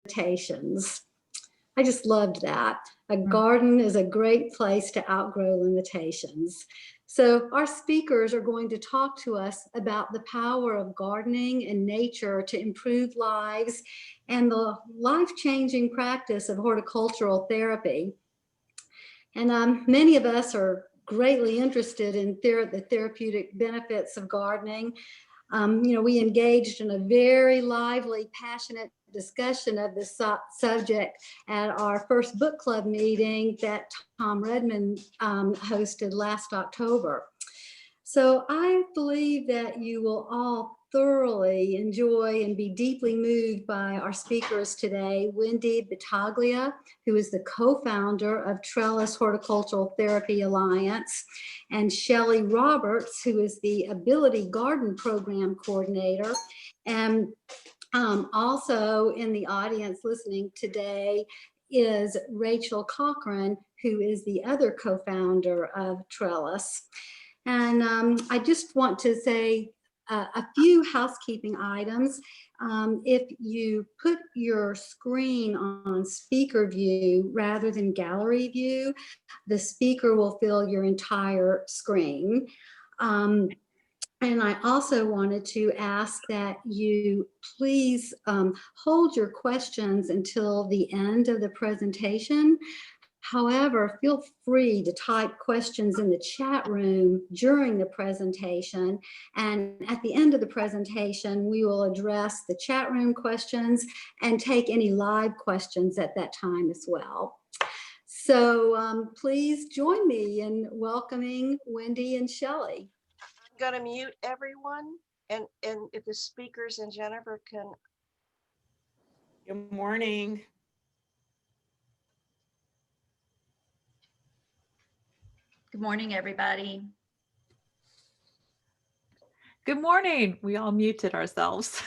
limitations. I just loved that. A garden is a great place to outgrow limitations. So our speakers are going to talk to us about the power of gardening and nature to improve lives and the life-changing practice of horticultural therapy. And many of us are greatly interested in the therapeutic benefits of gardening. We engaged in a very lively, passionate discussion of this subject at our first book club meeting that Tom Redmond hosted last October. So I believe that you will all thoroughly enjoy and be deeply moved by our speakers today, Wendy Battaglia, who is the co-founder of Trellis Horticultural Therapy Alliance, and Shelley Roberts, who is the Ability Garden Program Coordinator. And also in the audience listening today is Rachel Cochran, who is the other co-founder of Trellis. And I just want to say a few housekeeping items. If you put your screen on speaker view rather than gallery view, the speaker will fill your entire screen. And I also wanted to ask that you please hold your questions until the end of the presentation. However, feel free to type questions in the chat room during the presentation. And at the end of the presentation, we will address the chat room questions and take any live questions at that time as well. So please join me in welcoming Wendy and Shelley. I'm going to mute everyone, and if the speakers and Jennifer can. Good morning. Good morning, everybody. Good morning. We all muted ourselves.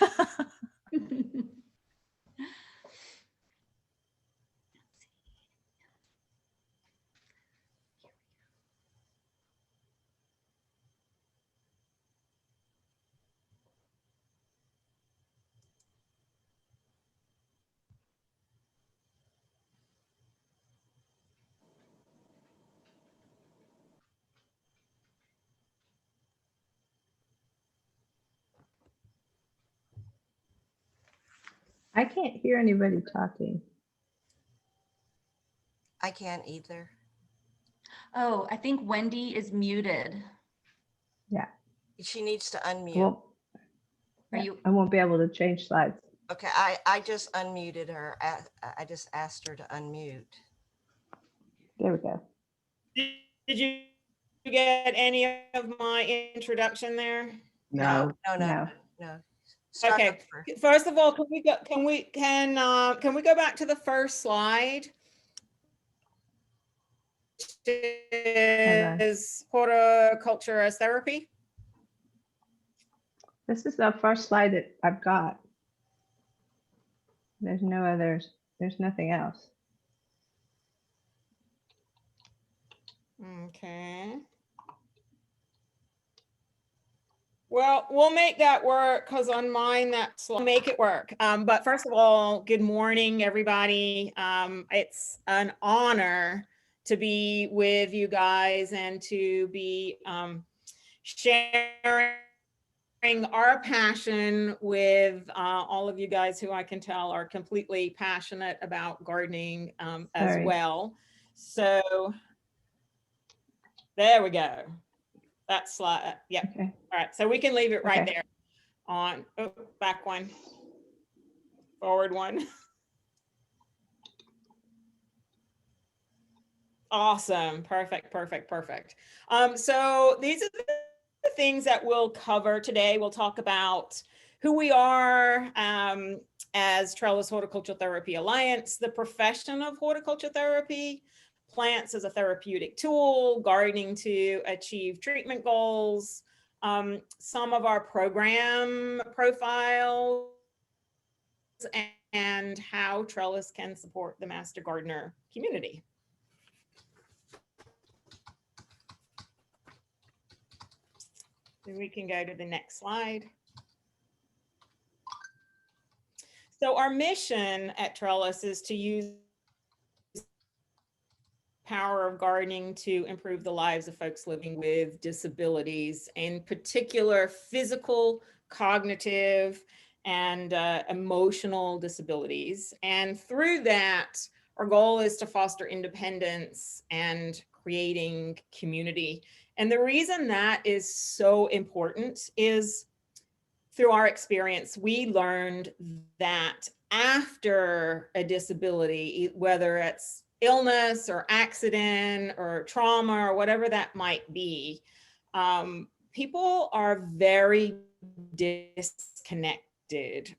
I can't hear anybody talking. I can't either. Oh, I think Wendy is muted. Yeah. She needs to unmute. Well, I won't be able to change slides. Okay, I just unmuted her. I just asked her to unmute. There we go. Did you get any of my introduction there? No. Okay. First of all, can we go back to the first slide? Is horticulture as therapy? This is the first slide that I've got. There's no others. There's nothing else. Okay. Well, we'll make that work because on mine that's make it work. But first of all, good morning, everybody. It's an honor to be with you guys and to be sharing our passion with all of you guys who I can tell are completely passionate about gardening as well. So there we go. That slide. Yep. Okay. All right. So we can leave it right there on back one, forward one. Awesome. Perfect. So these are the things that we'll cover today. We'll talk about who we are as Trellis Horticultural Therapy Alliance, the profession of horticulture therapy, plants as a therapeutic tool, gardening to achieve treatment goals, some of our program profiles, and how Trellis can support the master gardener community. So we can go to the next slide. So our mission at Trellis is to use power of gardening to improve the lives of folks living with disabilities, in particular physical, cognitive, and emotional disabilities. And through that, our goal is to foster independence and creating community. And the reason that is so important is through our experience, we learned that after a disability, whether it's illness or accident or trauma or whatever that might be, people are very disconnected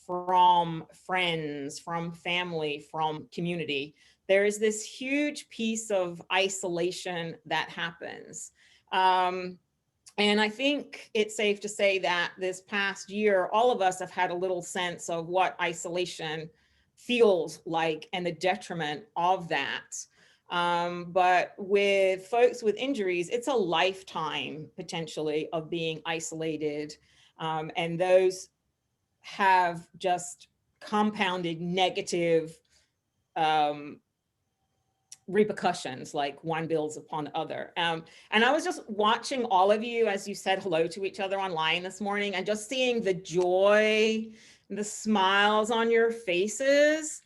from friends, from family, from community. There is this huge piece of isolation that happens. And I think it's safe to say that this past year, all of us have had a little sense of what isolation feels like and the detriment of that. But with folks with injuries, it's a lifetime potentially of being isolated. And those have just compounded negative repercussions, like one builds upon the other. And I was just watching all of you as you said hello to each other online this morning, and just seeing the joy, the smiles on your faces.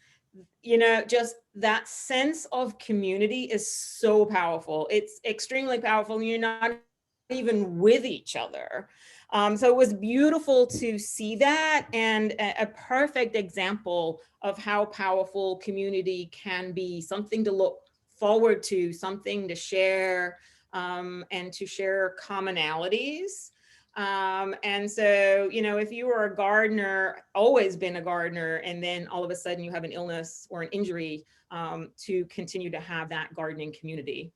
You know, just that sense of community is so powerful. It's extremely powerful. You're not even with each other. So it was beautiful to see that, and a perfect example of how powerful community can be, something to look forward to, something to share, and to share commonalities. And so, you know, if you were a gardener, always been a gardener, and then all of a sudden you have an illness or an injury, to continue to have that gardening community.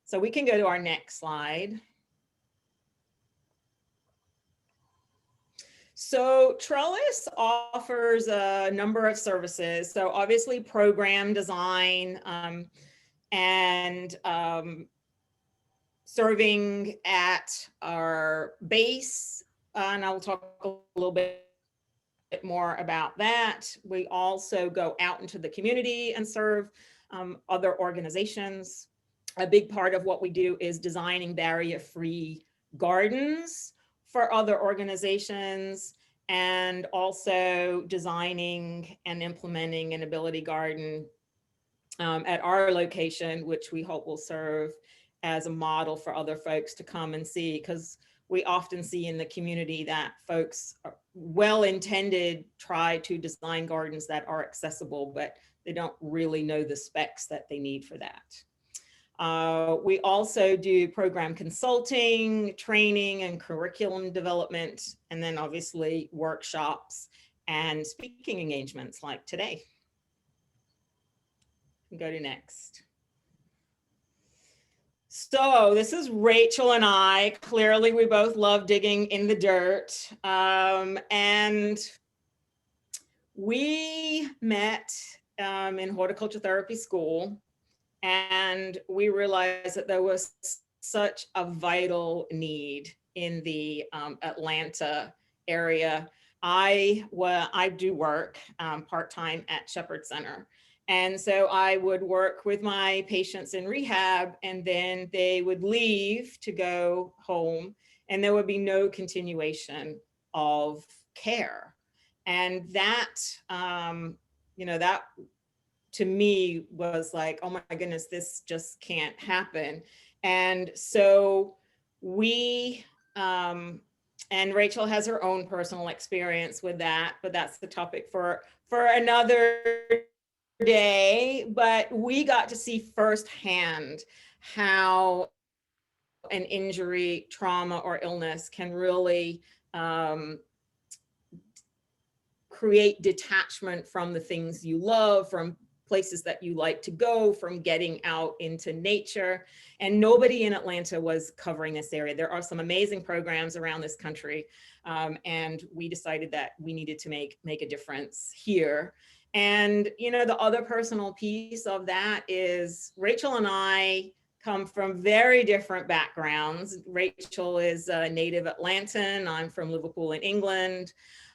So we can go to our next slide. So Trellis offers a number of services. So obviously program design, and serving at our base, and I'll talk a little bit more about that. We also go out into the community and serve other organizations. A big part of what we do is designing barrier-free gardens for other organizations, and also designing and implementing an ability garden at our location, which we hope will serve as a model for other folks to come and see, because we often see in the community that folks, well-intended, try to design gardens that are accessible, but they don't really know the specs that they need for that. We also do program consulting, training, and curriculum development, and then obviously workshops and speaking engagements like today. Go to next. So this is Rachel and I. Clearly, we both love digging in the dirt. And we met in horticulture therapy school, and we realized that there was such a vital need in the Atlanta area. I do work part-time at Shepherd Center. And so I would work with my patients in rehab, and then they would leave to go home, and there would be no continuation of care. And that, you know, that to me was like, oh my goodness, this just can't happen. And so we, and Rachel has her own personal experience with that, but that's the topic for another day. But we got to see firsthand how an injury, trauma, or illness can really create detachment from the things you love, from places that you like to go, from getting out into nature. And nobody in Atlanta was covering this area. There are some amazing programs around this country. And we decided that we needed to make a difference here. And, you know, the other personal piece of that is Rachel and I come from very different backgrounds. Rachel is a native Atlantan. I'm from Liverpool in England.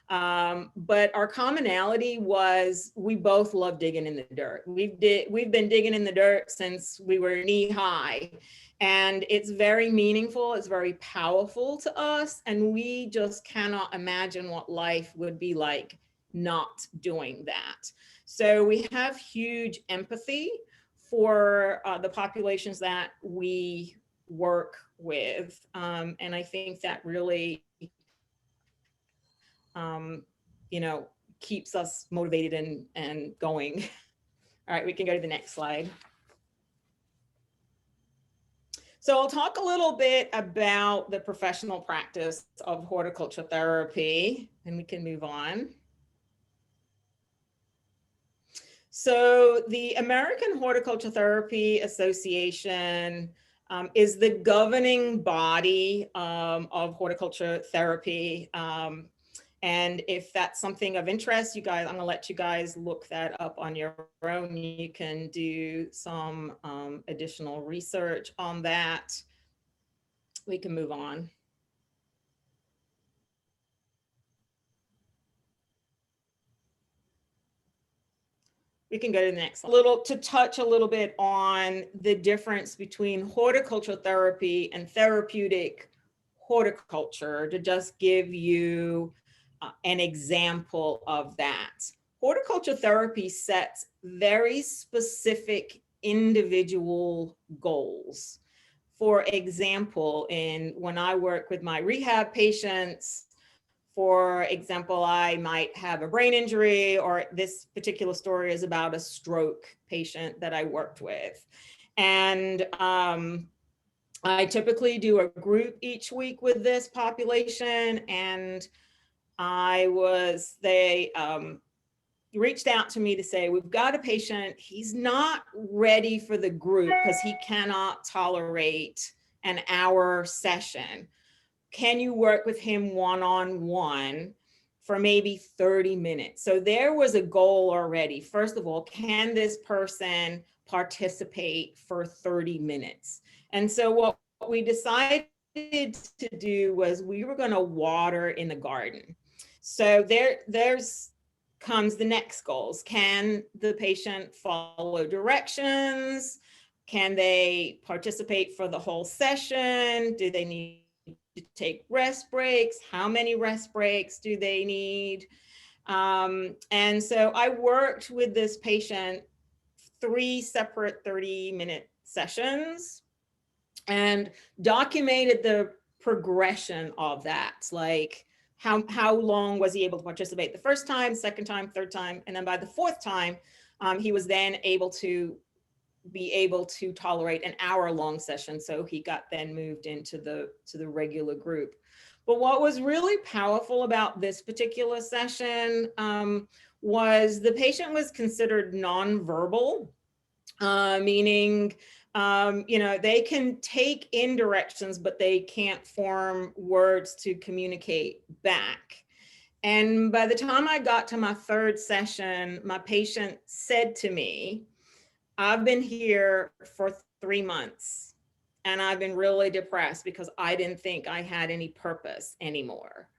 But our commonality was we both love digging in the dirt. We've been digging in the dirt since we were knee high, and it's very meaningful. It's very powerful to us, and we just cannot imagine what life would be like not doing that. So we have huge empathy for the populations that we work with, and I think that really keeps us motivated and going. All right, we can go to the next slide. So I'll talk a little bit about the professional practice of horticulture therapy, and we can move on. So the American Horticultural Therapy Association is the governing body of horticulture therapy. And if that's something of interest, you guys, I'm gonna let you guys look that up on your own. You can do some additional research on that. We can move on. We can go to the next one. To touch a little bit on the difference between horticultural therapy and therapeutic horticulture, to just give you an example of that. Horticulture therapy sets very specific individual goals. For example, when I work with my rehab patients, for example, I might have a brain injury, or this particular story is about a stroke patient that I worked with. And I typically do a group each week with this population, and they reached out to me to say, we've got a patient, he's not ready for the group because he cannot tolerate an hour session. Can you work with him one-on-one for maybe 30 minutes? So there was a goal already. First of all, can this person participate for 30 minutes? And so what we decided to do was we were going to water in the garden. So there's comes the next goals. Can the patient follow directions? Can they participate for the whole session? Do they need to take rest breaks? How many rest breaks do they need? And so I worked with this patient 3 separate 30-minute sessions and documented the progression of that. Like how long was he able to participate the first time, second time, third time, and then by the 4th time, he was then able to tolerate an hour-long session. So he got then moved into the regular group. But what was really powerful about this particular session was the patient was considered nonverbal, meaning they can take in directions, but they can't form words to communicate back. And by the time I got to my 3rd session, my patient said to me, I've been here for 3 months and I've been really depressed because I didn't think I had any purpose anymore.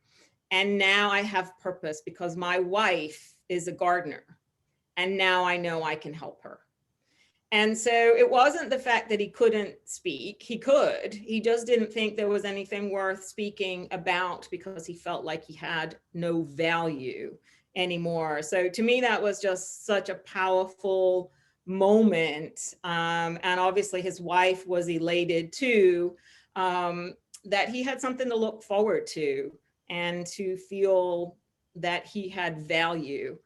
And now I have purpose because my wife is a gardener and now I know I can help her. And so it wasn't the fact that he couldn't speak, he could, he just didn't think there was anything worth speaking about because he felt like he had no value anymore. So to me, that was just such a powerful moment. And obviously his wife was elated too, that he had something to look forward to and to feel that he had value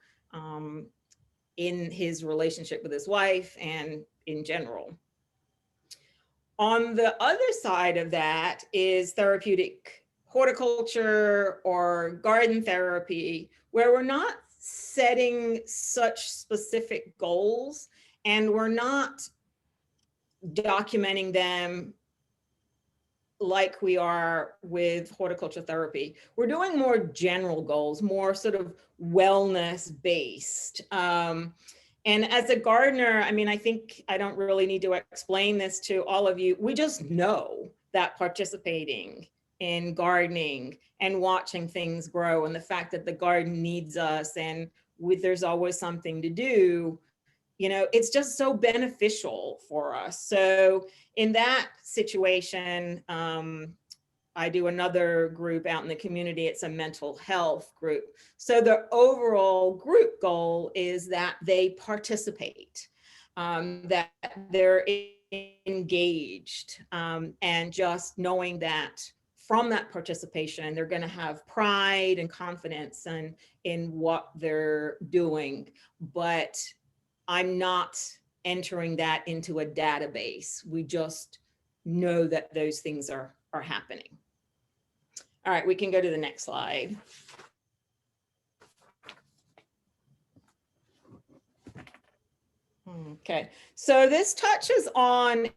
in his relationship with his wife and in general. On the other side of that is therapeutic horticulture or garden therapy, where we're not setting such specific goals and we're not documenting them like we are with horticulture therapy. We're doing more general goals, more sort of wellness based. And as a gardener, I mean, I think I don't really need to explain this to all of you. We just know that participating in gardening and watching things grow, and the fact that the garden needs us, and there's always something to do. You know, it's just so beneficial for us. So in that situation, I do another group out in the community. It's a mental health group. So the overall group goal is that they participate, that they're engaged, and just knowing that from that participation, they're going to have pride and confidence in what they're doing. But I'm not entering that into a database. We just know that those things are happening. All right, we can go to the next slide. Okay, so this touches on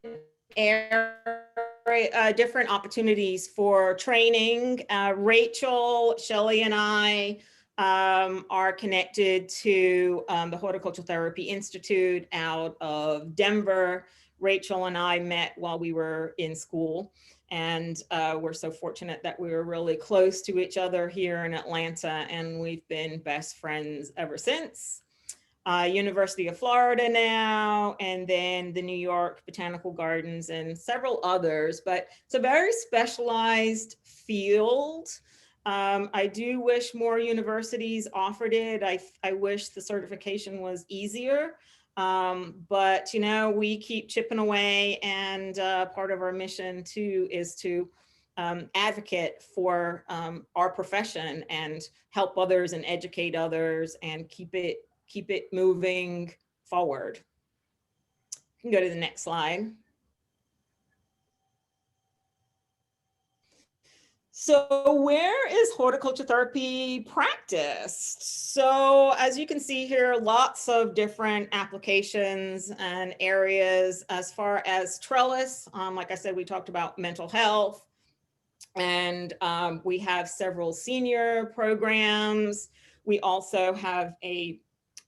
different opportunities for training. Rachel, Shelley, and I are connected to the Horticultural Therapy Institute out of Denver. Rachel and I met while we were in school, and we're so fortunate that we were really close to each other here in Atlanta, and we've been best friends ever since. University of Florida now, and then the New York Botanical Gardens and several others, but it's a very specialized field. I do wish more universities offered it. I wish the certification was easier, but you know, we keep chipping away, and part of our mission too is to advocate for our profession and help others and educate others and keep it moving forward. You can go to the next slide. So where is horticulture therapy practiced? So as you can see here, lots of different applications and areas. As far as trellis, like I said, we talked about mental health, and we have several senior programs. We also have a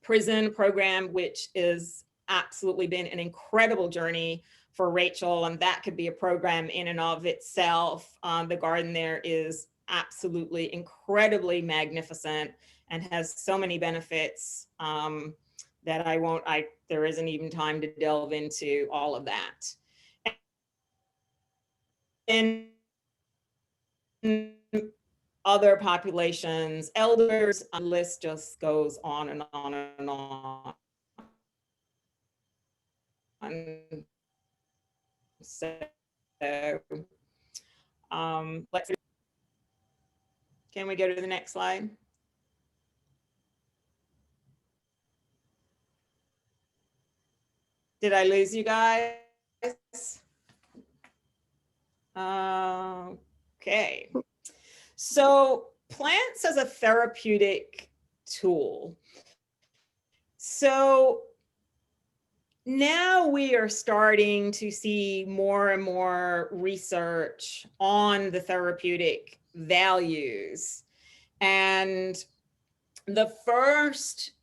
prison program, which is absolutely been an incredible journey for Rachel, and that could be a program in and of itself. The garden there is absolutely incredibly magnificent and has so many benefits that there isn't even time to delve into all of that. And other populations, elders, the list just goes on and on and on. So can we go to the next slide? Did I lose you guys? Okay. So plants as a therapeutic tool. So now we are starting to see more and more research on the therapeutic values. And the first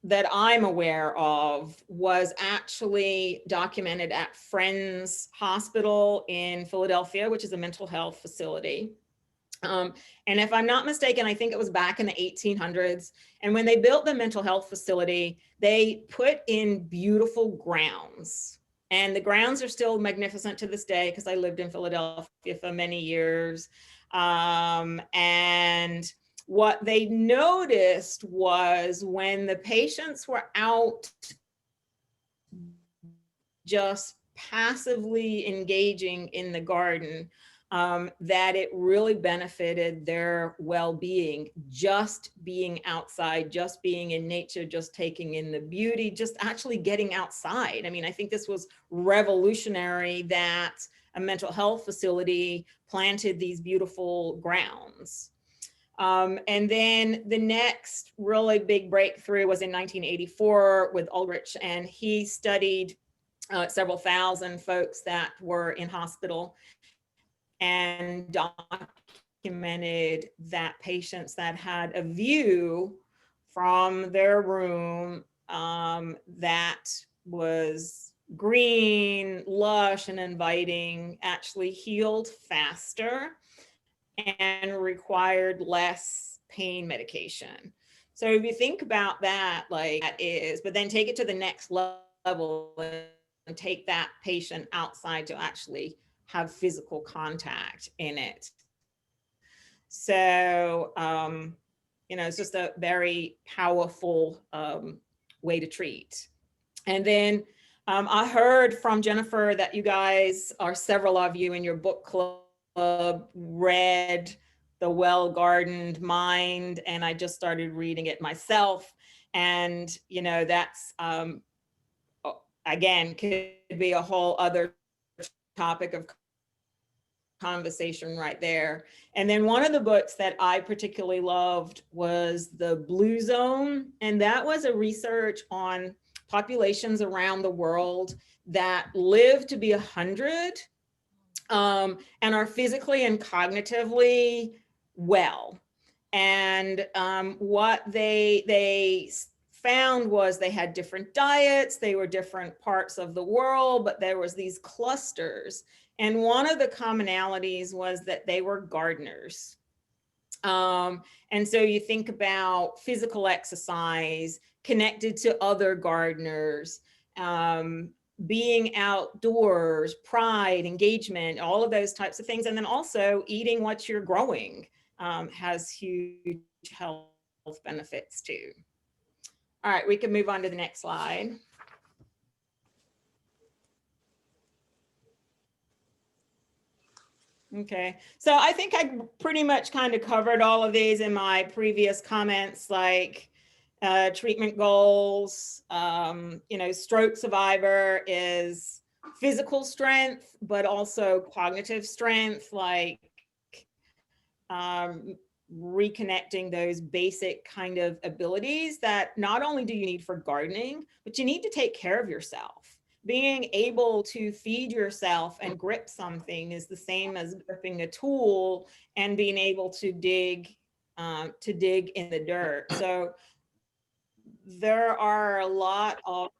that I'm aware of was actually documented at Friends Hospital in Philadelphia, which is a mental health facility. And if I'm not mistaken, I think it was back in the 1800s. And when they built the mental health facility, they put in beautiful grounds. And the grounds are still magnificent to this day, because I lived in Philadelphia for many years. And what they noticed was when the patients were out just passively engaging in the garden, that it really benefited their well-being, just being outside, just being in nature, just taking in the beauty, just actually getting outside. I mean, I think this was revolutionary that a mental health facility planted these beautiful grounds. And then the next really big breakthrough was in 1984 with Ulrich, and he studied several thousand folks that were in hospital and documented that patients that had a view from their room that was green, lush, and inviting actually healed faster. and required less pain medication. So if you think about that, like that is, but then take it to the next level and take that patient outside to actually have physical contact in it. So, it's just a very powerful way to treat. And then I heard from Jennifer that you guys, or several of you in your book club, read The Well-Gardened Mind, and I just started reading it myself. And, that's, again, could be a whole other topic of conversation right there. And then one of the books that I particularly loved was The Blue Zone. And that was a research on populations around the world that live to be 100 and are physically and cognitively well. And what they found was they had different diets, they were different parts of the world, but there was these clusters. And one of the commonalities was that they were gardeners. And so you think about physical exercise connected to other gardeners, being outdoors, pride, engagement, all of those types of things. And then also eating what you're growing has huge health benefits too. All right, we can move on to the next slide. Okay, so I think I pretty much kind of covered all of these in my previous comments, like treatment goals. Stroke survivor is physical strength, but also cognitive strength, like reconnecting those basic kind of abilities that not only do you need for gardening, but you need to take care of yourself. Being able to feed yourself and grip something is the same as gripping a tool and being able to dig in the dirt. So there are a lot of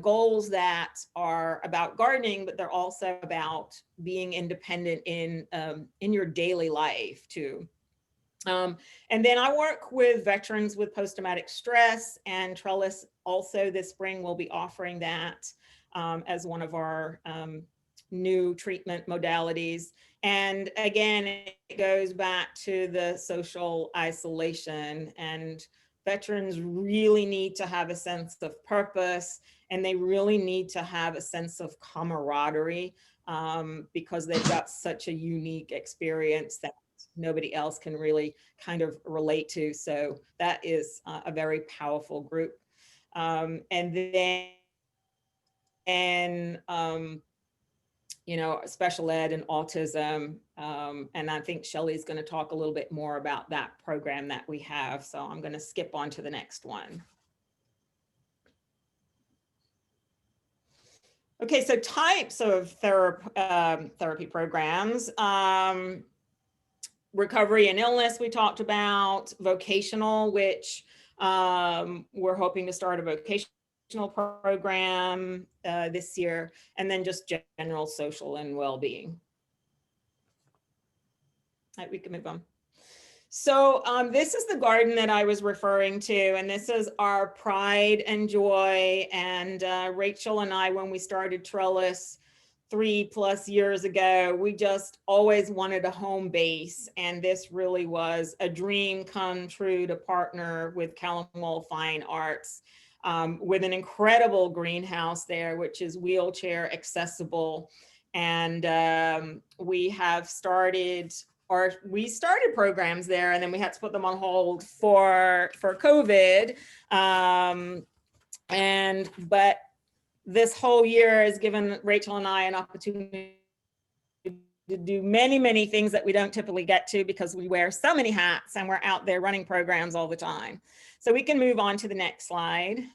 goals that are about gardening, but they're also about being independent in your daily life too. And then I work with veterans with post-traumatic stress, and Trellis also this spring will be offering that as one of our new treatment modalities. And again, it goes back to the social isolation, and veterans really need to have a sense of purpose, and they really need to have a sense of camaraderie because they've got such a unique experience that nobody else can really kind of relate to. So that is a very powerful group. And then, special ed and autism. And I think Shelley's going to talk a little bit more about that program that we have. So I'm going to skip on to the next one. Okay, so types of therapy programs. Recovery and illness we talked about, vocational, which we're hoping to start a vocational program this year, and then just general social and well-being. All right, we can move on. So this is the garden that I was referring to, and this is our pride and joy. And Rachel and I, when we started Trellis 3+ years ago, we just always wanted a home base. And this really was a dream come true to partner with Callum Fine Arts with an incredible greenhouse there, which is wheelchair accessible. And we started programs there, and then we had to put them on hold for COVID. But this whole year has given Rachel and I an opportunity to do many, many things that we don't typically get to because we wear so many hats and we're out there running programs all the time. So we can move on to the next slide.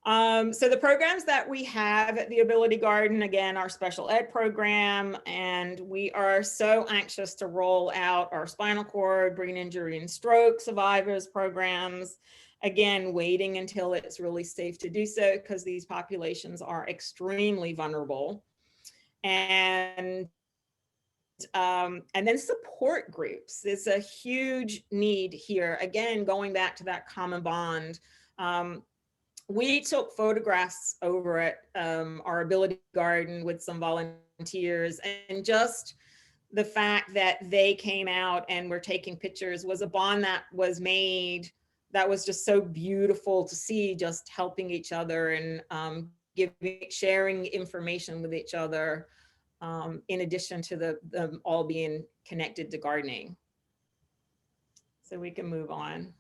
So the programs that we have at the Ability Garden, again, our special ed program, and we are so anxious to roll out our spinal cord, brain injury and stroke survivors programs. Again, waiting until it's really safe to do so because these populations are extremely vulnerable. And then support groups. It's a huge need here. Again, going back to that common bond. We took photographs over at our Ability Garden with some volunteers, and just the fact that they came out and were taking pictures was a bond that was made that was just so beautiful to see, just helping each other and sharing information with each other, in addition to them all being connected to gardening. So we can move on.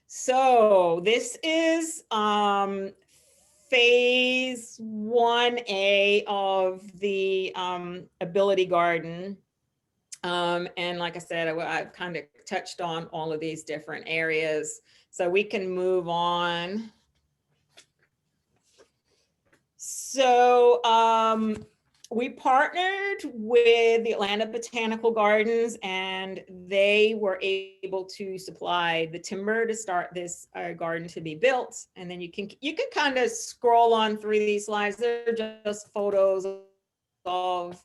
So this is phase 1A of the Ability Garden. And like I said, I've kind of touched on all of these different areas. So we can move on. So we partnered with the Atlanta Botanical Gardens, and they were able to supply the timber to start this garden to be built. And then you can kind of scroll on through these slides. They're just photos of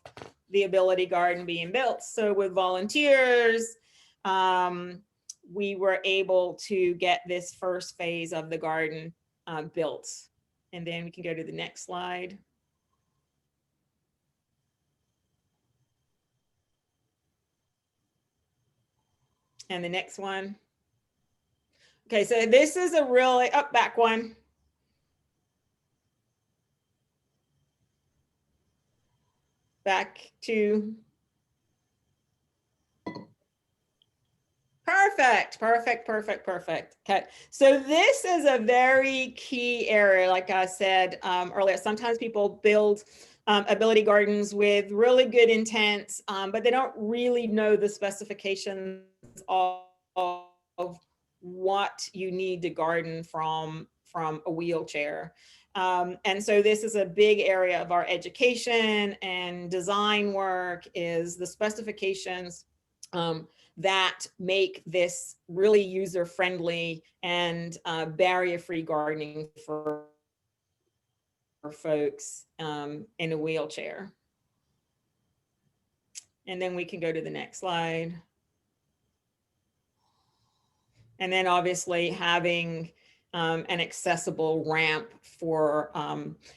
the Ability Garden being built. So with volunteers, we were able to get this first phase of the garden built. And then we can go to the next slide. And the next one. Okay, so this is a really, back one. Back to. Perfect, perfect, perfect, perfect. Okay, so this is a very key area, like I said earlier. Sometimes people build Ability Gardens with really good intent, but they don't really know the specifications of what you need to garden from a wheelchair. And so this is a big area of our education and design work, is the specifications that make this really user-friendly and barrier-free gardening for folks in a wheelchair. And then we can go to the next slide. And then obviously having an accessible ramp for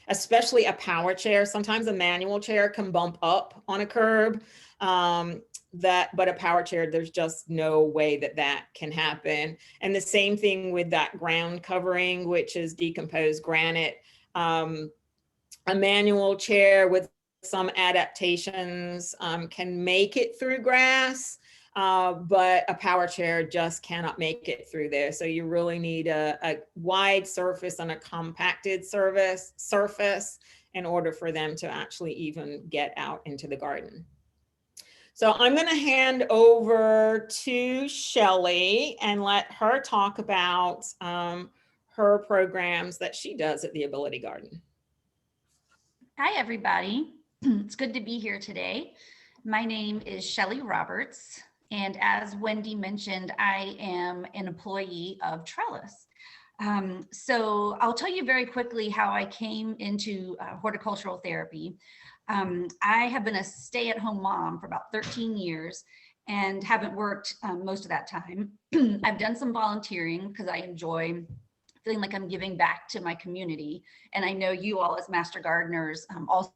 especially a power chair. Sometimes a manual chair can bump up on a curb, but a power chair, there's just no way that that can happen. And the same thing with that ground covering, which is decomposed granite. A manual chair with some adaptations can make it through grass, but a power chair just cannot make it through there. So you really need a wide surface and a compacted surface in order for them to actually even get out into the garden. So I'm going to hand over to Shelley and let her talk about her programs that she does at the Ability Garden. Hi, everybody. It's good to be here today. My name is Shelley Roberts, and as Wendy mentioned, I am an employee of Trellis. So I'll tell you very quickly how I came into horticultural therapy. I have been a stay-at-home mom for about 13 years and haven't worked most of that time. I've done some volunteering because I enjoy feeling like I'm giving back to my community. And I know you all as master gardeners also.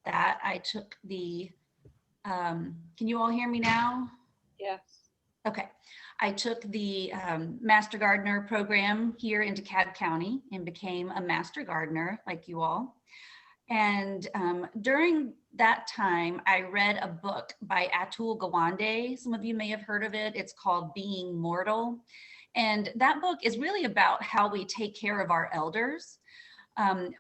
That I took the, can you all hear me now? Yes. Okay, I took the Master Gardener program here in DeKalb County and became a Master Gardener like you all. And during that time, I read a book by Atul Gawande. Some of you may have heard of it. It's called Being Mortal. And that book is really about how we take care of our elders.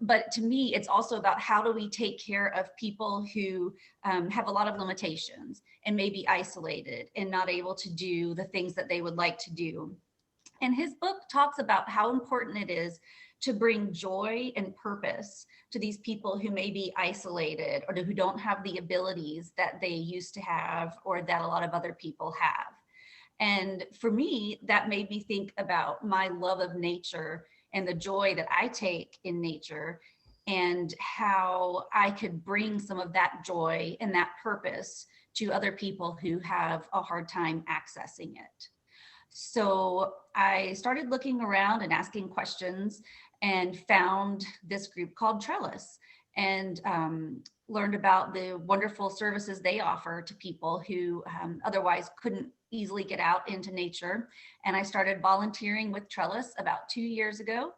But to me, it's also about how do we take care of people who have a lot of limitations and may be isolated and not able to do the things that they would like to do. And his book talks about how important it is to bring joy and purpose to these people who may be isolated or who don't have the abilities that they used to have or that a lot of other people have. And for me, that made me think about my love of nature and the joy that I take in nature and how I could bring some of that joy and that purpose to other people who have a hard time accessing it. So I started looking around and asking questions and found this group called Trellis and learned about the wonderful services they offer to people who otherwise couldn't easily get out into nature. And I started volunteering with Trellis about 2 years ago.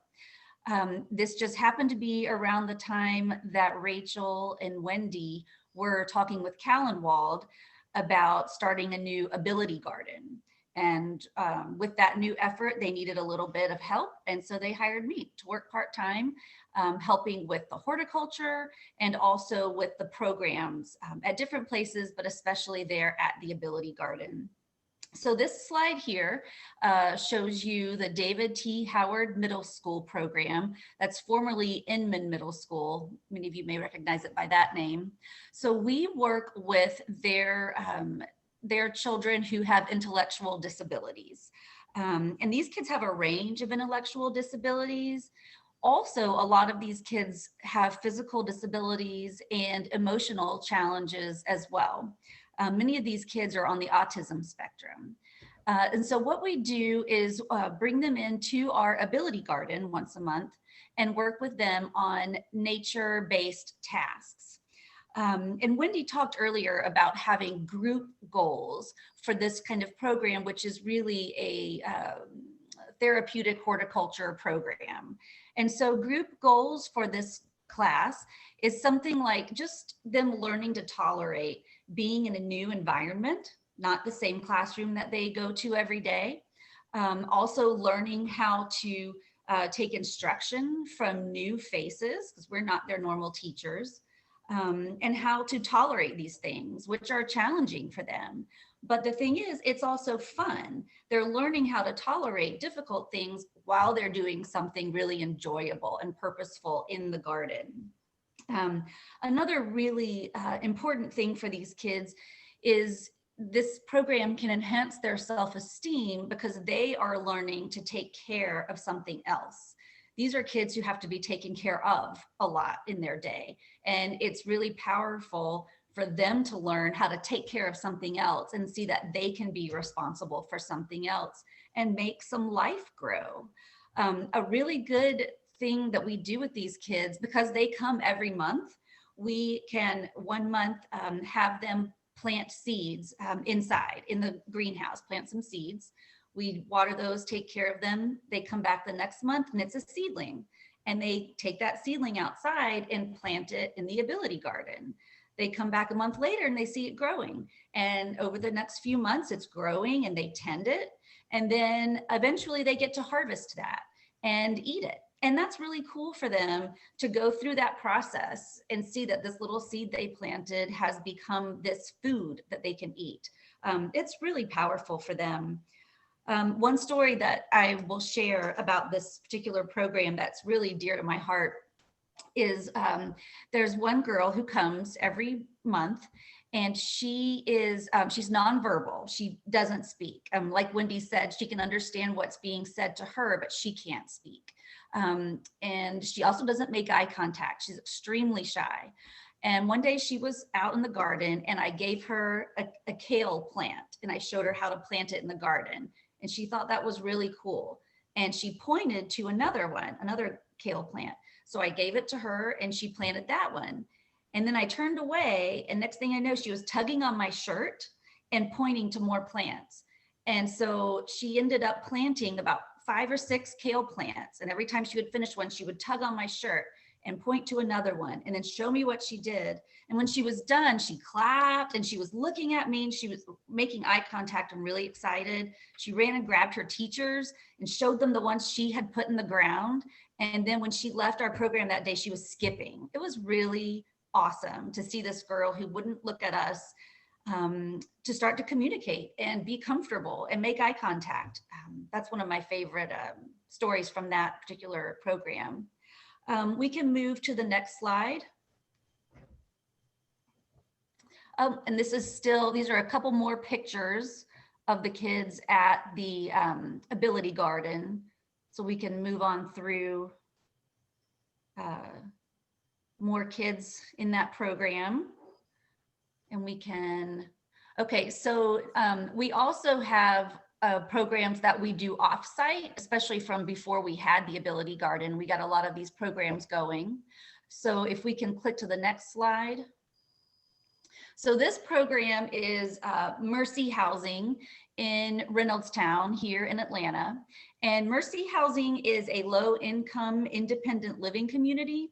This just happened to be around the time that Rachel and Wendy were talking with Callenwald about starting a new ability garden. And with that new effort, they needed a little bit of help. And so they hired me to work part-time, helping with the horticulture and also with the programs at different places, but especially there at the Ability Garden. So this slide here shows you the David T. Howard Middle School program that's formerly Inman Middle School. Many of you may recognize it by that name. So we work with their children who have intellectual disabilities. And these kids have a range of intellectual disabilities. Also, a lot of these kids have physical disabilities and emotional challenges as well. Many of these kids are on the autism spectrum. And so what we do is bring them into our Ability Garden once a month and work with them on nature-based tasks. And Wendy talked earlier about having group goals for this kind of program, which is really a therapeutic horticulture program. And so group goals for this class is something like just them learning to tolerate being in a new environment, not the same classroom that they go to every day. Also learning how to take instruction from new faces, because we're not their normal teachers. And how to tolerate these things, which are challenging for them. But the thing is, it's also fun. They're learning how to tolerate difficult things while they're doing something really enjoyable and purposeful in the garden. Another really important thing for these kids is this program can enhance their self-esteem because they are learning to take care of something else. These are kids who have to be taken care of a lot in their day. And it's really powerful for them to learn how to take care of something else and see that they can be responsible for something else and make some life grow. A really good thing that we do with these kids, because they come every month, we can 1 month have them plant seeds inside in the greenhouse, plant some seeds. We water those, take care of them. They come back the next month and it's a seedling. And they take that seedling outside and plant it in the Ability Garden. They come back a month later and they see it growing. And over the next few months, it's growing and they tend it. And then eventually they get to harvest that and eat it. And that's really cool for them to go through that process and see that this little seed they planted has become this food that they can eat. It's really powerful for them. One story that I will share about this particular program that's really dear to my heart is there's one girl who comes every month and she's nonverbal. She doesn't speak. Like Wendy said, she can understand what's being said to her, but she can't speak. And she also doesn't make eye contact. She's extremely shy. And one day she was out in the garden and I gave her a kale plant and I showed her how to plant it in the garden. And she thought that was really cool. And she pointed to another kale plant. So I gave it to her and she planted that one. And then I turned away and next thing I know, she was tugging on my shirt and pointing to more plants. And so she ended up planting about 5 or 6 kale plants. And every time she would finish one, she would tug on my shirt and point to another one and then show me what she did. And when she was done, she clapped and she was looking at me and she was making eye contact and really excited. She ran and grabbed her teachers and showed them the ones she had put in the ground. And then when she left our program that day, she was skipping. It was really awesome to see this girl who wouldn't look at us to start to communicate and be comfortable and make eye contact. That's one of my favorite stories from that particular program. We can move to the next slide. And this is still, these are a couple more pictures of the kids at the Ability Garden. So we can move on through more kids in that program. And we can, okay, so we also have programs that we do offsite, especially from before we had the Ability Garden. We got a lot of these programs going. So if we can click to the next slide. So this program is Mercy Housing in Reynoldstown here in Atlanta. And Mercy Housing is a low-income independent living community.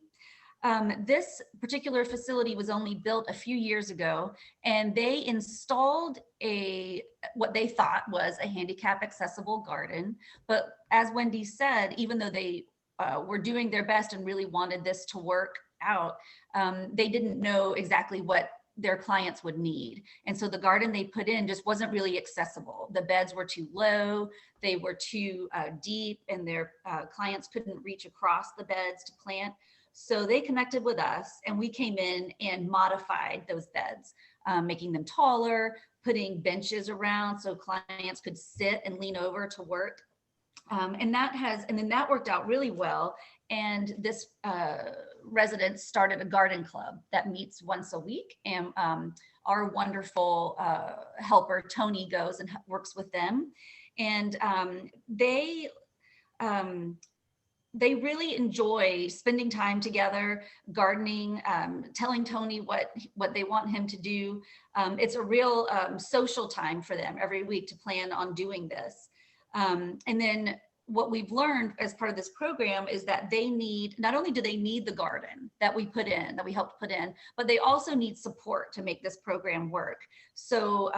This particular facility was only built a few years ago, and they installed what they thought was a handicap accessible garden. But as Wendy said, even though they were doing their best and really wanted this to work out, they didn't know exactly what their clients would need. And so the garden they put in just wasn't really accessible. The beds were too low, they were too deep, and their clients couldn't reach across the beds to plant. So they connected with us, and we came in and modified those beds, making them taller, putting benches around so clients could sit and lean over to work. And then that worked out really well. And this resident started a garden club that meets once a week. And our wonderful helper, Tony, goes and works with them. And they really enjoy spending time together, gardening, telling Tony what they want him to do. It's a real social time for them every week to plan on doing this. And then what we've learned as part of this program is that they need, not only do they need the garden that we put in, that we helped put in, but they also need support to make this program work. So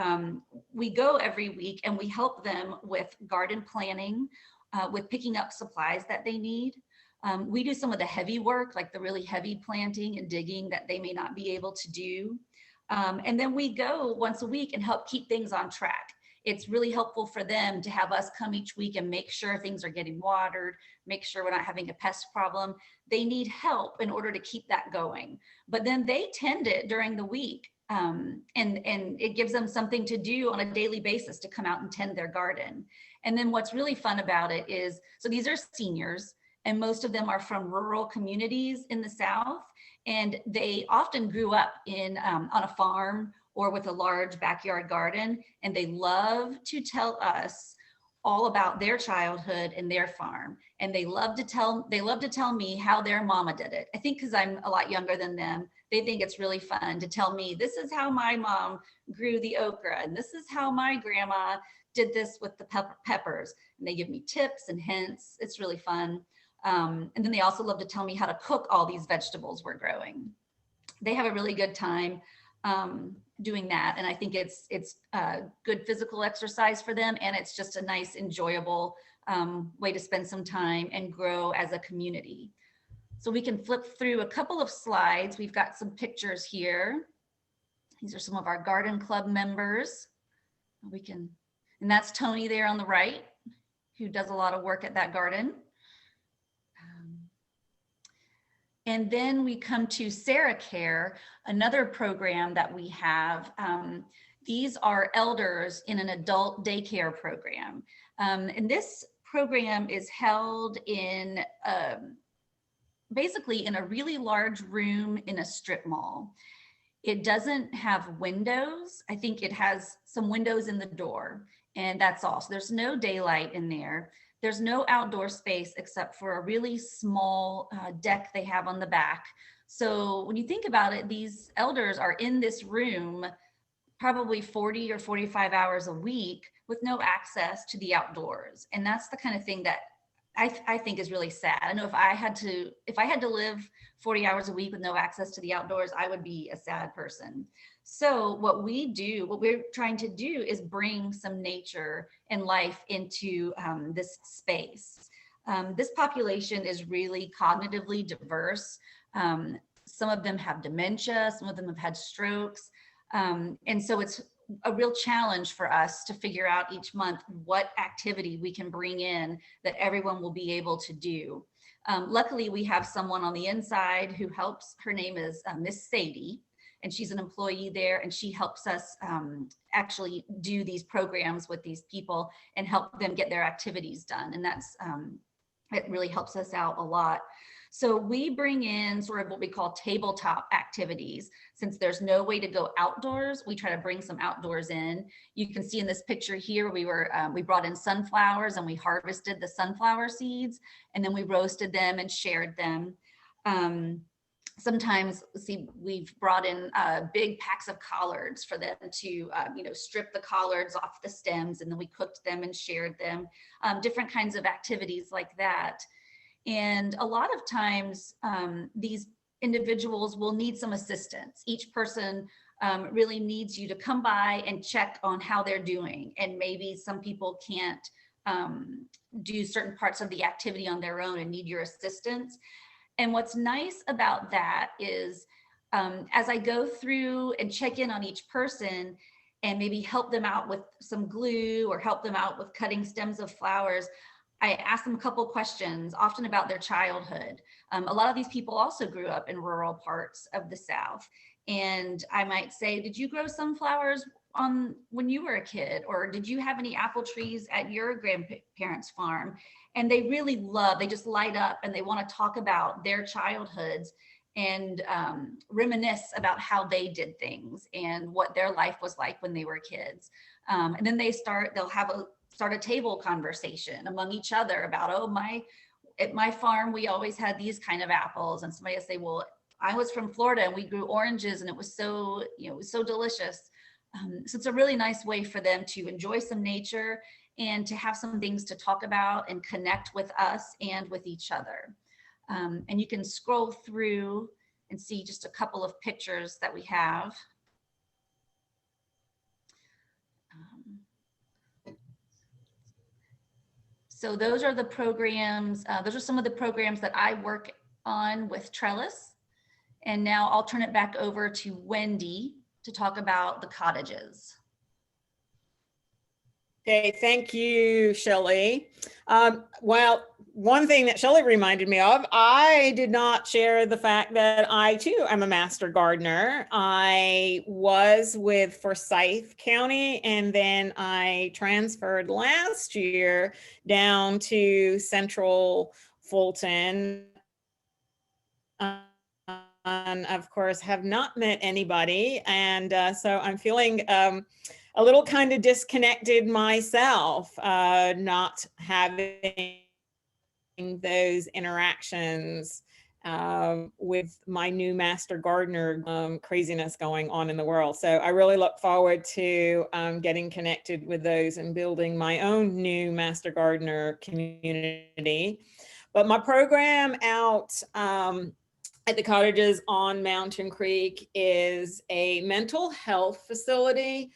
we go every week and we help them with garden planning, with picking up supplies that they need. We do some of the heavy work, like the really heavy planting and digging that they may not be able to do. And then we go once a week and help keep things on track. It's really helpful for them to have us come each week and make sure things are getting watered, make sure we're not having a pest problem. They need help in order to keep that going. But then they tend it during the week. And it gives them something to do on a daily basis to come out and tend their garden. And then what's really fun about it is, so these are seniors, and most of them are from rural communities in the South. And they often grew up on a farm or with a large backyard garden, and they love to tell us all about their childhood and their farm. And they love to tell me how their mama did it. I think because I'm a lot younger than them, they think it's really fun to tell me, this is how my mom grew the okra, and this is how my grandma did this with the peppers. And they give me tips and hints. It's really fun. And then they also love to tell me how to cook all these vegetables we're growing. They have a really good time doing that. And I think it's good physical exercise for them. And it's just a nice, enjoyable way to spend some time and grow as a community. So we can flip through a couple of slides. We've got some pictures here. These are some of our garden club members. And that's Tony there on the right, who does a lot of work at that garden. And then we come to Sarah Care, another program that we have. These are elders in an adult daycare program. And this program is held in basically in a really large room in a strip mall. It doesn't have windows. I think it has some windows in the door, and that's all. So there's no daylight in there. There's no outdoor space except for a really small deck they have on the back. So when you think about it, these elders are in this room probably 40 or 45 hours a week with no access to the outdoors. And that's the kind of thing that I think is really sad. I know if I had to live 40 hours a week with no access to the outdoors, I would be a sad person. So what we're trying to do is bring some nature and life into this space. This population is really cognitively diverse. Some of them have dementia, some of them have had strokes. And so a real challenge for us to figure out each month what activity we can bring in that everyone will be able to do. Luckily, we have someone on the inside who helps. Her name is Miss Sadie, and she's an employee there, and she helps us actually do these programs with these people and help them get their activities done. And that's, it really helps us out a lot. So we bring in sort of what we call tabletop activities. Since there's no way to go outdoors, we try to bring some outdoors in. You can see in this picture here, we brought in sunflowers and we harvested the sunflower seeds, and then we roasted them and shared them. Sometimes, we've brought in big packs of collards for them to, strip the collards off the stems, and then we cooked them and shared them. Different kinds of activities like that. And a lot of times, these individuals will need some assistance. Each person really needs you to come by and check on how they're doing. And maybe some people can't do certain parts of the activity on their own and need your assistance. And what's nice about that is, as I go through and check in on each person and maybe help them out with some glue or help them out with cutting stems of flowers, I ask them a couple questions, often about their childhood. A lot of these people also grew up in rural parts of the South. And I might say, did you grow sunflowers when you were a kid? Or did you have any apple trees at your grandparents' farm? And they really they just light up and they want to talk about their childhoods and reminisce about how they did things and what their life was like when they were kids. And then they'll start a table conversation among each other about, at my farm, we always had these kind of apples. And somebody will say, well, I was from Florida and we grew oranges and it was so, it was so delicious. So it's a really nice way for them to enjoy some nature and to have some things to talk about and connect with us and with each other. And you can scroll through and see just a couple of pictures that we have. So those are the programs, those are some of the programs that I work on with Trellis. And now I'll turn it back over to Wendy to talk about the cottages. Okay, thank you, Shelley. Well, one thing that Shelley reminded me of, I did not share the fact that I too am a master gardener. I was with Forsyth County, and then I transferred last year down to Central Fulton. And of course, have not met anybody. And so I'm feeling a little kind of disconnected myself, not having those interactions with my new master gardener craziness going on in the world. So I really look forward to getting connected with those and building my own new master gardener community. But my program out at the cottages on Mountain Creek is a mental health facility.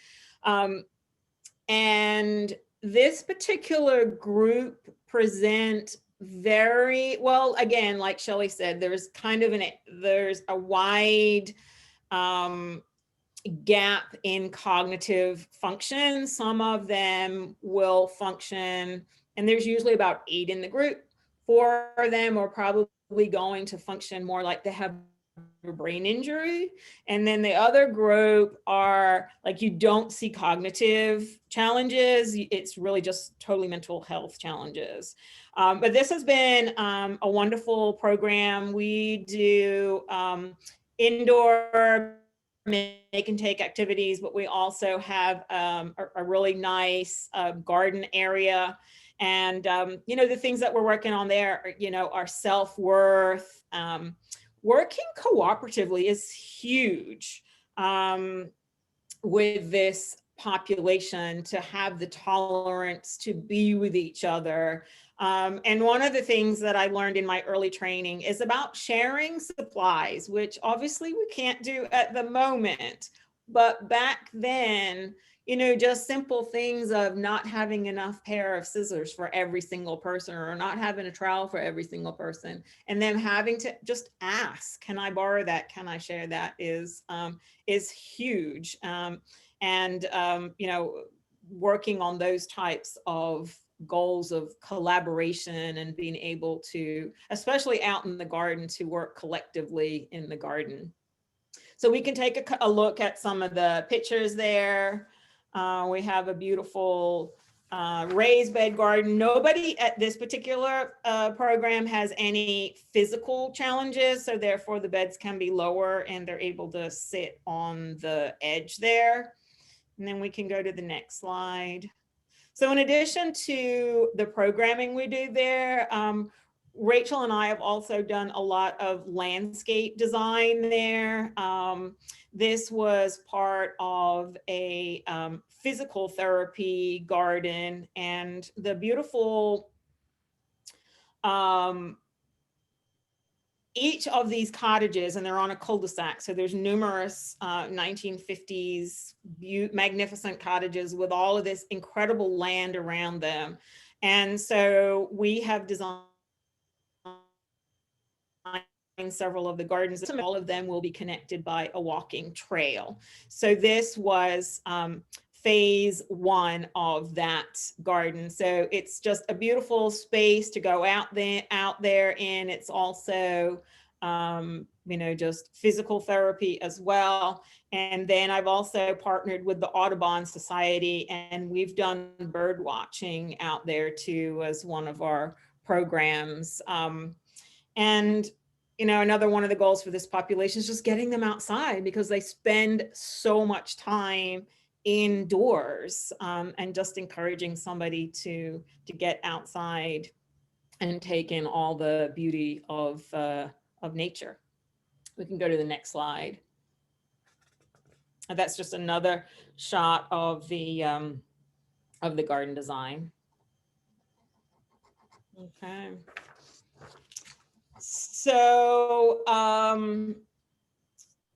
And this particular group present very well, again, like Shelley said, there's kind of there's a wide gap in cognitive function. Some of them will function, and there's usually about 8 in the group. 4 of them are probably going to function more like they have a brain injury. And then the other group are like, you don't see cognitive challenges. It's really just totally mental health challenges. But this has been a wonderful program. We do indoor make and take activities, but we also have a really nice garden area. And, the things that we're working on there, are self-worth. Working cooperatively is huge with this population, to have the tolerance to be with each other. And one of the things that I learned in my early training is about sharing supplies, which obviously we can't do at the moment. But back then, just simple things of not having enough pair of scissors for every single person, or not having a trowel for every single person, and then having to just ask, can I borrow that? Can I share that? Is huge. and you know, working on those types of goals of collaboration and being able to, especially out in the garden, to work collectively in the garden. So we can take a look at some of the pictures there. We have a beautiful raised bed garden. Nobody at this particular program has any physical challenges, so therefore the beds can be lower and they're able to sit on the edge there. And then we can go to the next slide. So in addition to the programming we do there, Rachel and I have also done a lot of landscape design there. This was part of a physical therapy garden, and the beautiful, each of these cottages, and they're on a cul-de-sac, so there's numerous 1950s magnificent cottages with all of this incredible land around them. And so we have designed several of the gardens. All of them will be connected by a walking trail. So this was phase one of that garden. So it's just a beautiful space to go out there in. It's also, you know, just physical therapy as well. And then I've also partnered with the Audubon Society, and we've done bird watching out there too as one of our programs. And you know, another one of the goals for this population is just getting them outside, because they spend so much time indoors, and just encouraging somebody to get outside and take in all the beauty of nature. We can go to the next slide. And that's just another shot of the garden design. Okay. So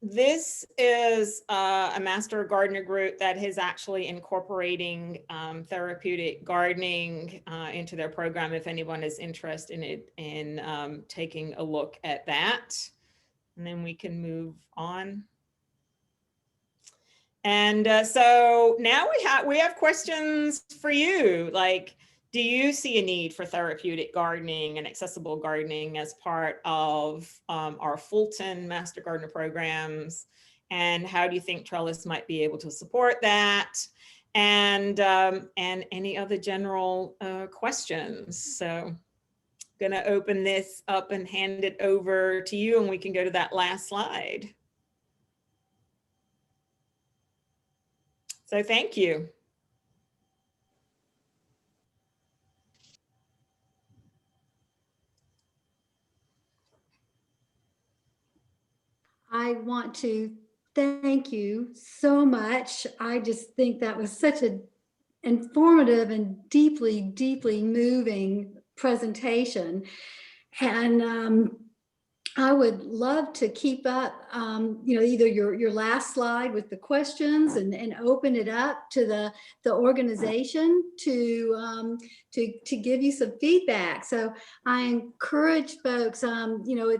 this is a master gardener group that is actually incorporating therapeutic gardening into their program, if anyone is interested in taking a look at that. And then we can move on. And so now we have questions for you, like, do you see a need for therapeutic gardening and accessible gardening as part of our Fulton Master Gardener programs? And how do you think Trellis might be able to support that? And any other general questions? So I'm gonna open this up and hand it over to you, and we can go to that last slide. So thank you. I want to thank you so much. I just think that was such an informative and deeply, deeply moving presentation. And I would love to keep up, you know, either your last slide with the questions and open it up to the organization to give you some feedback. So I encourage folks, you know,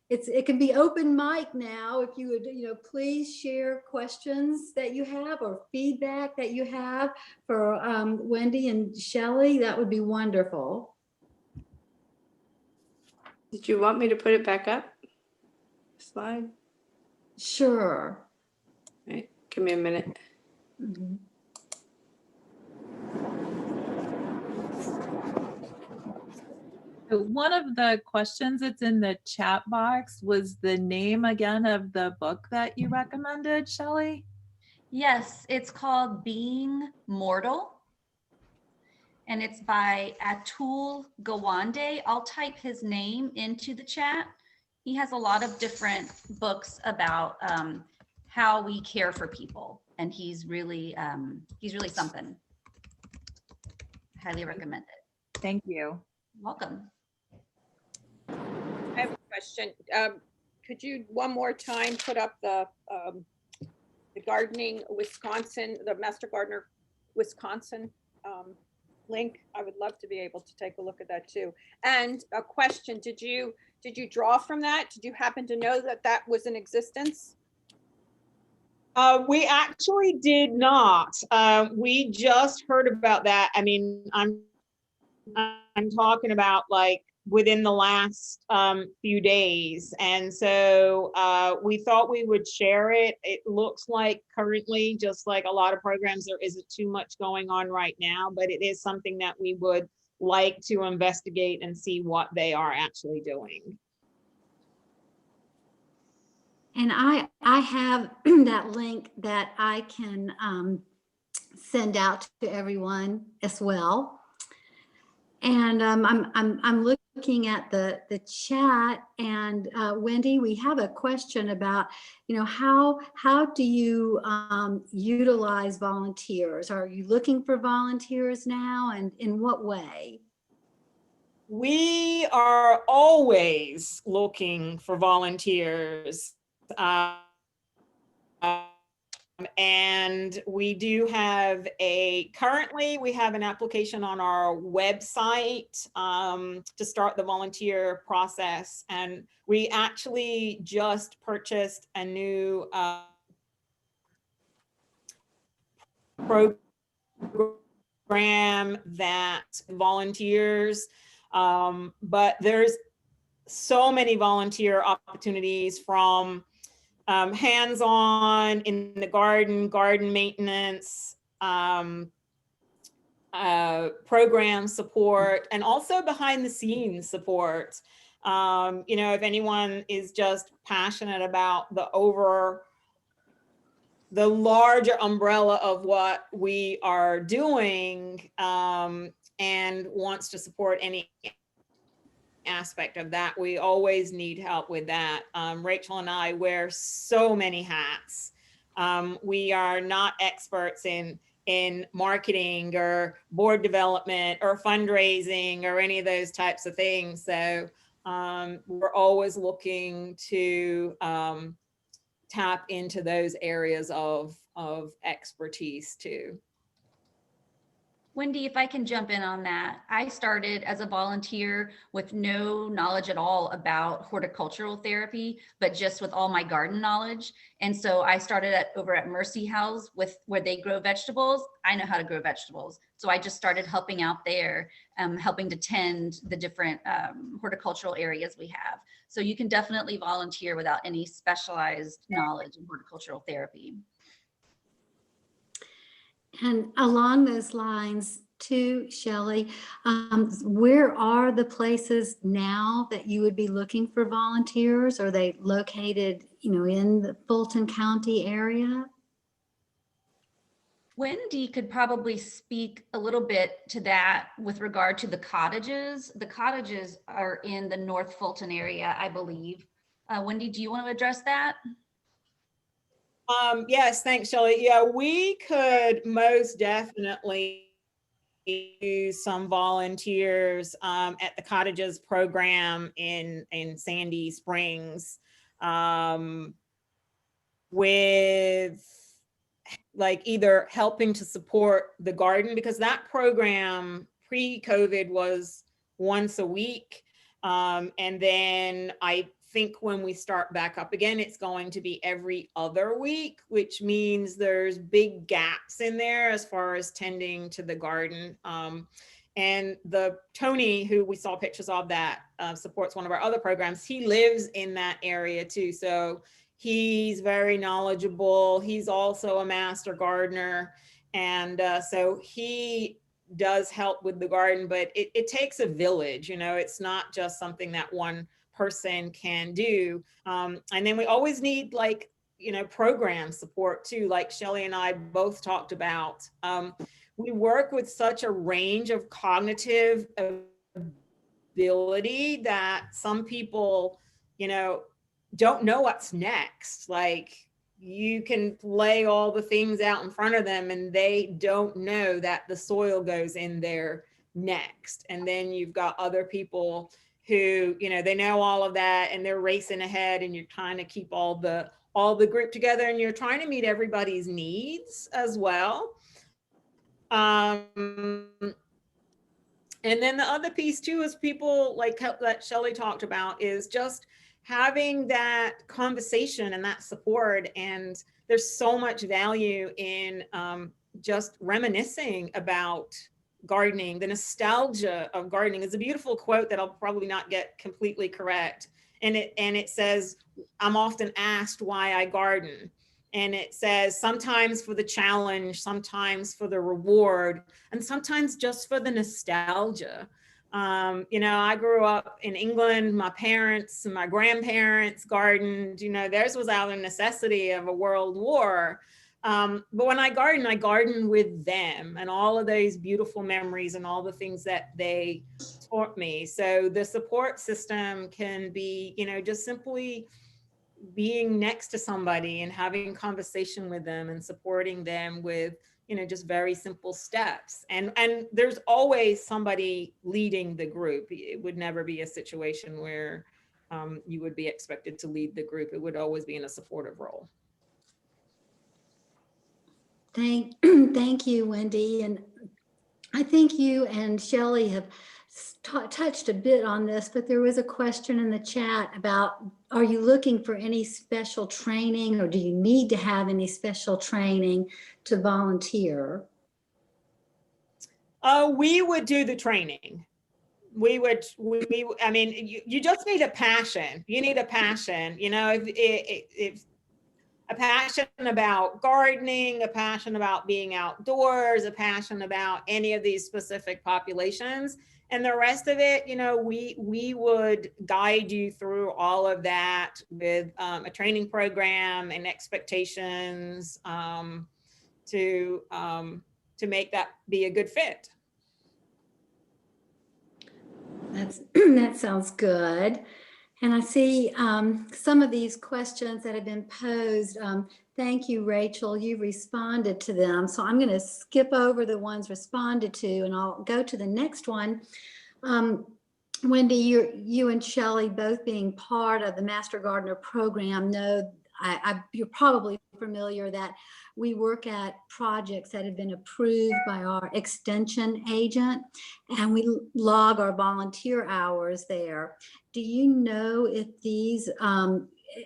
it can be open mic now. If you would, you know, please share questions that you have or feedback that you have for Wendy and Shelley. That would be wonderful. Did you want me to put it back up? Slide? Sure. All right, give me a minute. Mm-hmm. So one of the questions that's in the chat box was the name again of the book that you recommended, Shelley? Yes, it's called Being Mortal, and it's by Atul Gawande. I'll type his name into the chat. He has a lot of different books about how we care for people, and he's really something. Highly recommend it. Thank you. Welcome. I have a question. Could you one more time put up the gardening Wisconsin, the Master Gardener Wisconsin link? I would love to be able to take a look at that too. And a question, did you draw from that? Did you happen to know that that was in existence? We actually did not. We just heard about that. I mean, I'm talking about like within the last few days. And so we thought we would share it. It looks like currently, just like a lot of programs, there isn't too much going on right now, but it is something that we would like to investigate and see what they are actually doing. And I have that link that I can send out to everyone as well. And I'm looking at the chat, and Wendy, we have a question about, how do you utilize volunteers? Are you looking for volunteers now, and in what way? We are always looking for volunteers. And we do have currently we have an application on our website to start the volunteer process. And we actually just purchased a new program that volunteers, but there's so many volunteer opportunities, from hands-on in the garden maintenance, program support, and also behind the scenes support. If anyone is just passionate about the larger umbrella of what we are doing, and wants to support any aspect of that, we always need help with that. Rachel and I wear so many hats. We are not experts in marketing or board development or fundraising or any of those types of things. So we're always looking to tap into those areas of expertise too. Wendy, if I can jump in on that, I started as a volunteer with no knowledge at all about horticultural therapy, but just with all my garden knowledge. And so I started over at Mercy House where they grow vegetables. I know how to grow vegetables. So I just started helping out there, helping to tend the different horticultural areas we have. So you can definitely volunteer without any specialized knowledge in horticultural therapy. And along those lines too, Shelley, where are the places now that you would be looking for volunteers? Are they located, in the Fulton County area? Wendy could probably speak a little bit to that with regard to the cottages. The cottages are in the North Fulton area, I believe. Wendy, do you want to address that? Yes, thanks, Shelley. Yeah, we could most definitely use some volunteers at the cottages program in Sandy Springs, with like either helping to support the garden, because that program pre-COVID was once a week. And then I think when we start back up again, it's going to be every other week, which means there's big gaps in there as far as tending to the garden. And Tony, who we saw pictures of that supports one of our other programs, he lives in that area too. So he's very knowledgeable. He's also a master gardener. And so he does help with the garden, but it takes a village, it's not just something that one person can do. And then we always need program support too, like Shelley and I both talked about. We work with such a range of cognitive ability that some people, don't know what's next. Like, you can lay all the things out in front of them and they don't know that the soil goes in there next. And then you've got other people who, they know all of that and they're racing ahead, and you're trying to keep all the group together, and you're trying to meet everybody's needs as well. And then the other piece too is people like that Shelley talked about, is just having that conversation and that support. And there's so much value in just reminiscing about gardening. The nostalgia of gardening is a beautiful quote that I'll probably not get completely correct. And it says, I'm often asked why I garden. And it says, sometimes for the challenge, sometimes for the reward, and sometimes just for the nostalgia. You know, I grew up in England, my parents and my grandparents gardened, you know, theirs was out of necessity of a world war. But when I garden with them and all of those beautiful memories and all the things that they taught me. So the support system can be, you know, just simply being next to somebody and having conversation with them and supporting them with, you know, just very simple steps. And there's always somebody leading the group. It would never be a situation where you would be expected to lead the group. It would always be in a supportive role. Thank you, Wendy. And I think you and Shelley have touched a bit on this, but there was a question in the chat about, are you looking for any special training, or do you need to have any special training to volunteer? We would do the training. I mean, you just need a passion. You need a passion, you know, if a passion about gardening, a passion about being outdoors, a passion about any of these specific populations. And the rest of it, you know, we would guide you through all of that with a training program and expectations to make that be a good fit. That sounds good. And I see some of these questions that have been posed. Thank you, Rachel. You responded to them. So I'm going to skip over the ones responded to, and I'll go to the next one. Wendy, you and Shelley, both being part of the Master Gardener program, know you're probably familiar that we work at projects that have been approved by our extension agent, and we log our volunteer hours there. Do you know if these,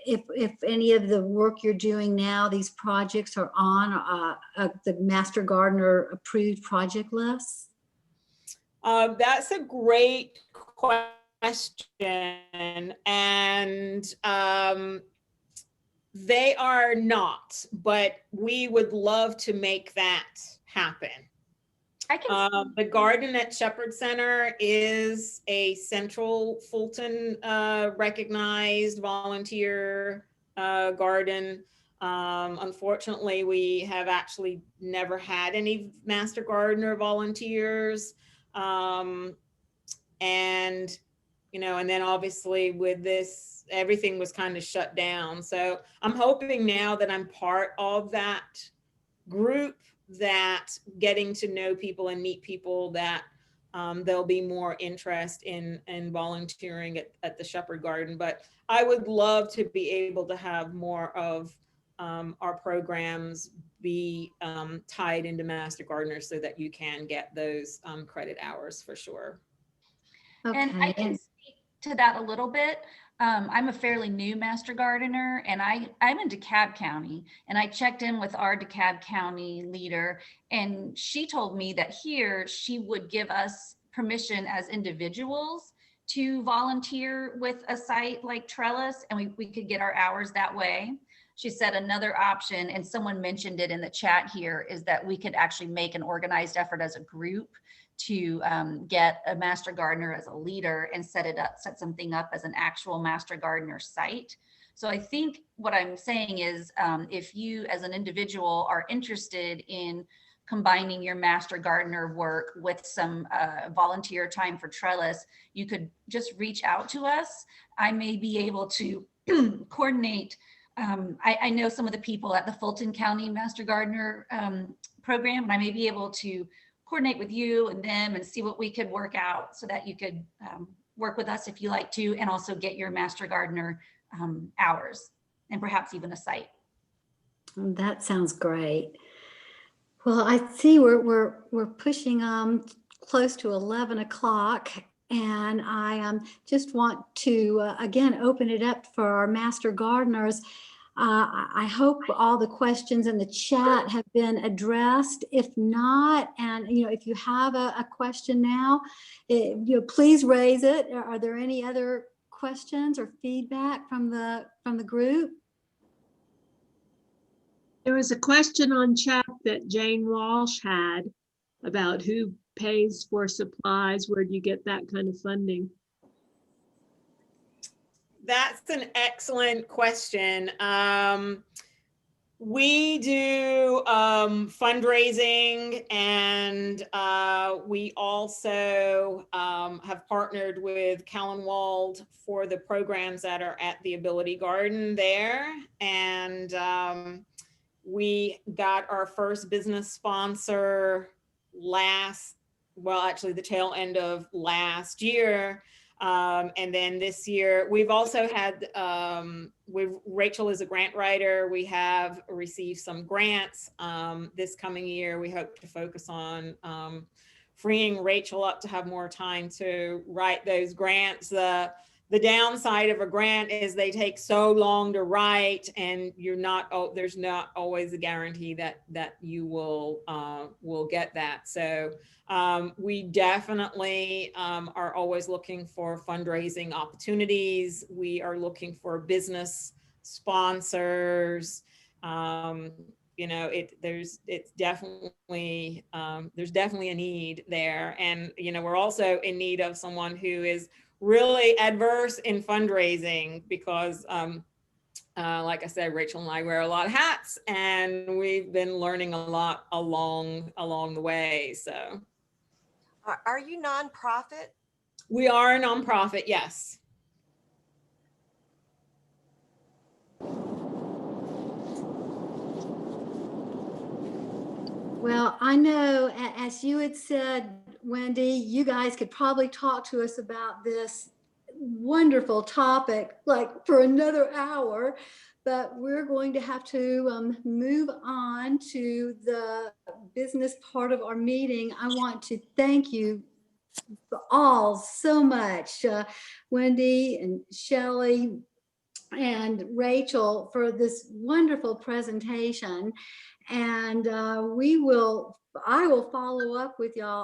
if any of the work you're doing now, these projects are on the Master Gardener approved project list? That's a great question. And they are not, but we would love to make that happen. I can The garden at Shepherd Center is a Central Fulton recognized volunteer garden. Unfortunately, we have actually never had any Master Gardener volunteers. And, you know, and then obviously with this, everything was kind of shut down. So I'm hoping now that I'm part of that group, that getting to know people and meet people, that there'll be more interest in volunteering at the Shepherd Garden. But I would love to be able to have more of our programs be tied into Master Gardeners so that you can get those credit hours for sure. Okay. And I can speak to that a little bit. I'm a fairly new Master Gardener, and I'm in DeKalb County, and I checked in with our DeKalb County leader, and she told me that here she would give us permission as individuals to volunteer with a site like Trellis, and we could get our hours that way. She said another option, and someone mentioned it in the chat here, is that we could actually make an organized effort as a group to get a Master Gardener as a leader and set something up as an actual Master Gardener site. So I think what I'm saying is, if you as an individual are interested in combining your Master Gardener work with some volunteer time for Trellis, you could just reach out to us. I may be able to coordinate. I know some of the people at the Fulton County Master Gardener program, and I may be able to coordinate with you and them and see what we could work out so that you could work with us if you like to, and also get your Master Gardener hours and perhaps even a site. That sounds great. Well, I see we're pushing close to 11 o'clock, And I just want to, again, open it up for our master gardeners. I hope all the questions in the chat have been addressed. If not, and if you have a question now, please raise it. Are there any other questions or feedback from the group? There was a question on chat that Jane Walsh had about who pays for supplies. Where do you get that kind of funding? That's an excellent question. We do fundraising, and we also have partnered with Callenwald for the programs that are at the Ability Garden there. And we got our first business sponsor actually the tail end of last year. And then this year, we've also had, Rachel is a grant writer. We have received some grants. This coming year, we hope to focus on freeing Rachel up to have more time to write those grants. The downside of a grant is they take so long to write, and there's not always a guarantee that you will get that. So we definitely are always looking for fundraising opportunities. We are looking for business sponsors. There's definitely a need there, and we're also in need of someone who is really adverse in fundraising, because like I said, Rachel and I wear a lot of hats, and we've been learning a lot along the way. So Are you nonprofit? we are a nonprofit, yes. Well, I know, as you had said, Wendy, you guys could probably talk to us about this wonderful topic like for another hour, but we're going to have to move on to the business part of our meeting. I want to thank you all so much, Wendy and Shelley and Rachel, for this wonderful presentation. And I will follow up with y'all